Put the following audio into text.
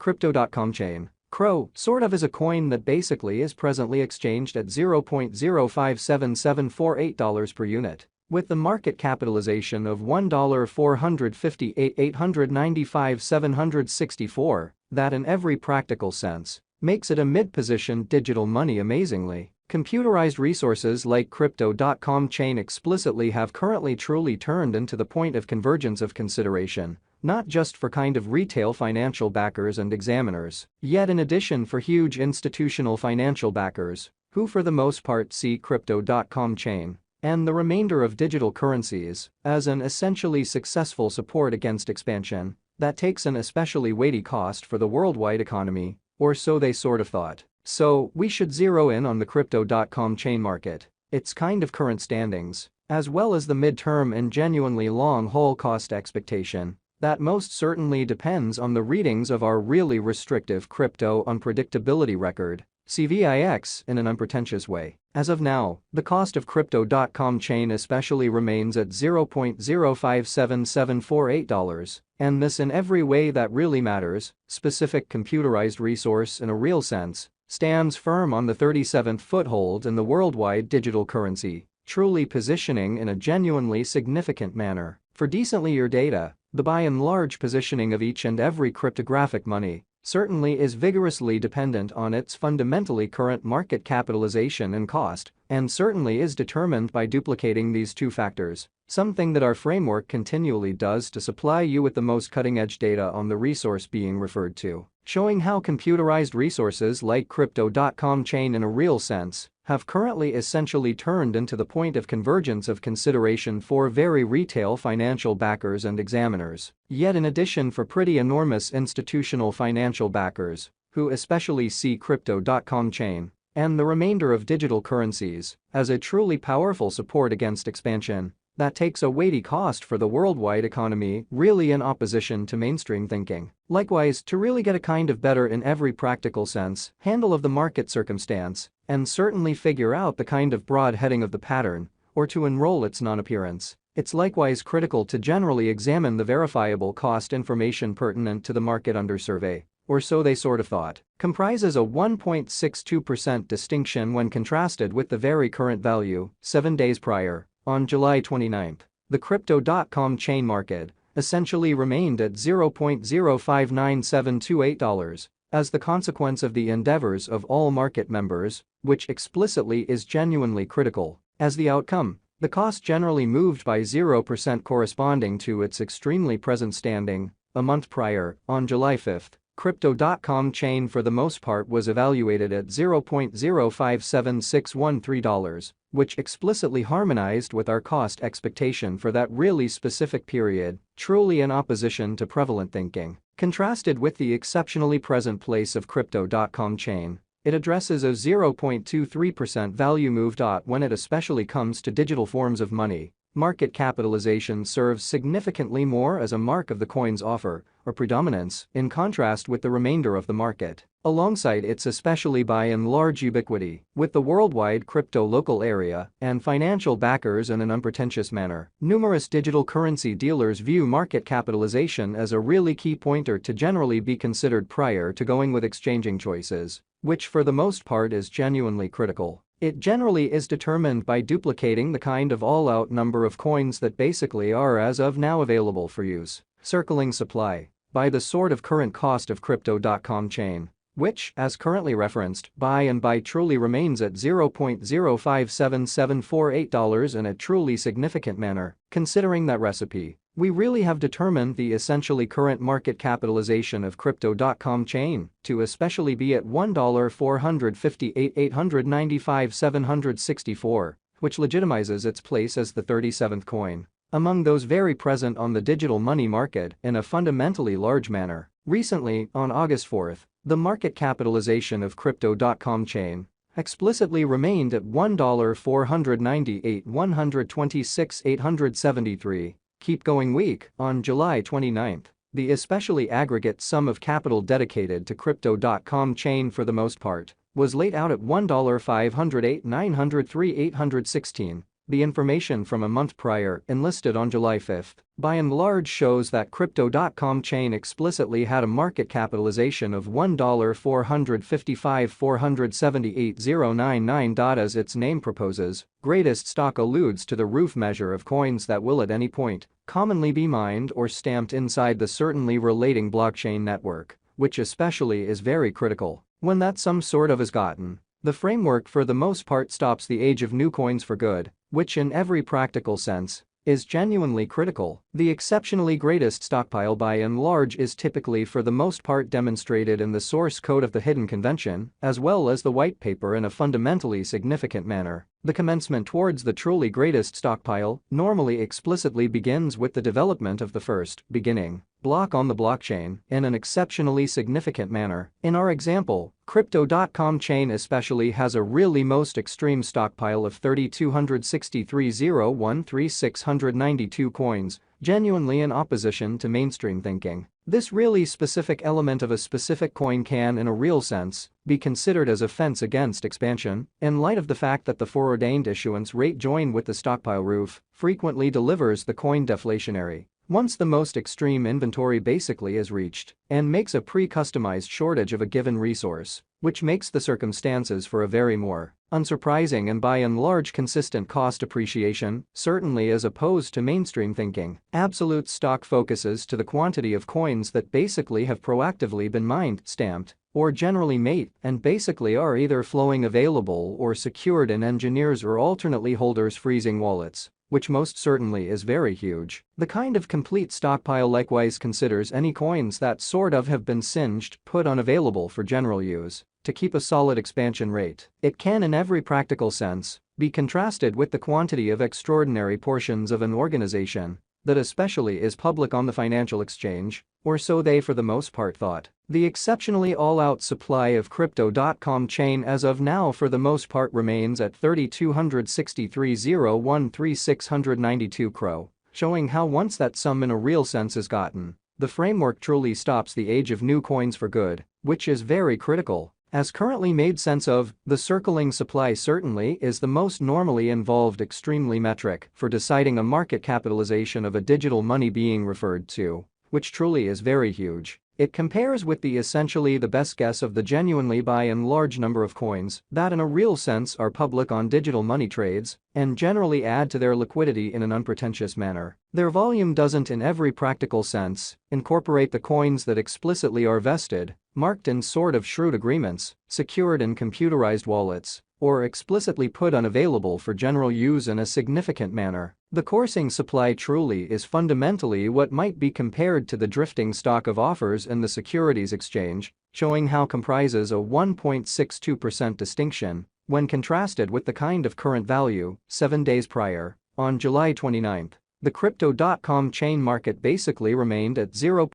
Crypto.com chain. CRO sort of is a coin that basically is presently exchanged at $0.057748 per unit. With the market capitalization of $1,458,895,764, that in every practical sense makes it a mid-position digital money amazingly. Computerized resources like Crypto.com chain explicitly have currently truly turned into the point of convergence of consideration, not just for kind of retail financial backers and examiners, yet in addition for huge institutional financial backers, who for the most part see Crypto.com chain and the remainder of digital currencies as an essentially successful support against expansion that takes an especially weighty cost for the worldwide economy, or so they sort of thought. So, we should zero in on the Crypto.com chain market, its kind of current standings, as well as the midterm and genuinely long-haul cost expectation that most certainly depends on the readings of our really restrictive crypto unpredictability record, CVIX, in an unpretentious way. As of now, the cost of Crypto.com chain especially remains at $0.057748, and this in every way that really matters, specific computerized resource in a real sense, stands firm on the 37th foothold in the worldwide digital currency, truly positioning in a genuinely significant manner. For decently your data, the by and large positioning of each and every cryptographic money certainly is vigorously dependent on its fundamentally current market capitalization and cost, and certainly is determined by duplicating these two factors, something that our framework continually does to supply you with the most cutting-edge data on the resource being referred to, showing how computerized resources like Crypto.com chain in a real sense have currently essentially turned into the point of convergence of consideration for very retail financial backers and examiners, yet in addition for pretty enormous institutional financial backers, who especially see Crypto.com chain and the remainder of digital currencies as a truly powerful support against expansion that takes a weighty cost for the worldwide economy, really in opposition to mainstream thinking. Likewise, to really get a kind of better in every practical sense handle of the market circumstance and certainly figure out the kind of broad heading of the pattern, or to enroll its non-appearance, it's likewise critical to generally examine the verifiable cost information pertinent to the market under survey, or so they sort of thought, comprises a 1.62% distinction when contrasted with the very current value, 7 days prior. On July 29, the Crypto.com chain market essentially remained at $0.059728 as the consequence of the endeavors of all market members, which explicitly is genuinely critical. As the outcome, the cost generally moved by 0% corresponding to its extremely present standing. A month prior, on July 5, Crypto.com chain for the most part was evaluated at $0.057613, which explicitly harmonized with our cost expectation for that really specific period, truly in opposition to prevalent thinking. Contrasted with the exceptionally present place of Crypto.com chain, it addresses a 0.23% value move. When it especially comes to digital forms of money, market capitalization serves significantly more as a mark of the coin's offer or predominance in contrast with the remainder of the market. Alongside its especially by and large ubiquity with the worldwide crypto local area and financial backers in an unpretentious manner, numerous digital currency dealers view market capitalization as a really key pointer to generally be considered prior to going with exchanging choices, which for the most part is genuinely critical. It generally is determined by duplicating the kind of all-out number of coins that basically are as of now available for use, circling supply, by the sort of current cost of Crypto.com chain, which, as currently referenced, by truly remains at $0.057748 in a truly significant manner. Considering that recipe, we really have determined the essentially current market capitalization of Crypto.com chain to especially be at $1,458,895,764, which legitimizes its place as the 37th coin among those very present on the digital money market in a fundamentally large manner. Recently, on August 4, the market capitalization of Crypto.com chain explicitly remained at $1,498,126,873. Keep going weak. On July 29, the especially aggregate sum of capital dedicated to Crypto.com chain for the most part was laid out at $1,508,903,816, the information from a month prior enlisted on July 5 by and large shows that Crypto.com chain explicitly had a market capitalization of $1,455,478,099. As its name proposes, greatest stock alludes to the roof measure of coins that will at any point commonly be mined or stamped inside the certainly relating blockchain network, which especially is very critical. When that some sort of is gotten, the framework for the most part stops the age of new coins for good, which in every practical sense is genuinely critical. The exceptionally greatest stockpile by and large is typically for the most part demonstrated in the source code of the hidden convention, as well as the white paper in a fundamentally significant manner. The commencement towards the truly greatest stockpile normally explicitly begins with the development of the first beginning block on the blockchain in an exceptionally significant manner. In our example, Crypto.com chain especially has a really most extreme stockpile of 3,263,013,692 coins, genuinely in opposition to mainstream thinking. This really specific element of a specific coin can, in a real sense, be considered as a fence against expansion, in light of the fact that the foreordained issuance rate joined with the stockpile roof frequently delivers the coin deflationary. Once the most extreme inventory basically is reached and makes a pre-customized shortage of a given resource, which makes the circumstances for a very more unsurprising and by and large consistent cost appreciation, certainly as opposed to mainstream thinking. Absolute stock focuses to the quantity of coins that basically have proactively been mined, stamped, or generally made and basically are either flowing available or secured in engineers or alternately holders' freezing wallets, which most certainly is very huge. The kind of complete stockpile likewise considers any coins that sort of have been singed, put unavailable for general use, to keep a solid expansion rate. It can in every practical sense be contrasted with the quantity of extraordinary portions of an organization that especially is public on the financial exchange, or so they for the most part thought. The exceptionally all-out supply of Crypto.com chain as of now for the most part remains at 3,263,013,692 CRO, showing how once that sum in a real sense is gotten, the framework truly stops the age of new coins for good, which is very critical. As currently made sense of, the circling supply certainly is the most normally involved extremely metric for deciding a market capitalization of a digital money being referred to, which truly is very huge. It compares with the essentially the best guess of the genuinely by and large number of coins that in a real sense are public on digital money trades and generally add to their liquidity in an unpretentious manner. Their volume doesn't in every practical sense incorporate the coins that explicitly are vested, marked in sort of shrewd agreements, secured in computerized wallets, or explicitly put unavailable for general use in a significant manner. The coursing supply truly is fundamentally what might be compared to the drifting stock of offers in the securities exchange, showing how comprises a 1.62% distinction when contrasted with the kind of current value 7 days prior. On July 29, the Crypto.com chain market basically remained at 0.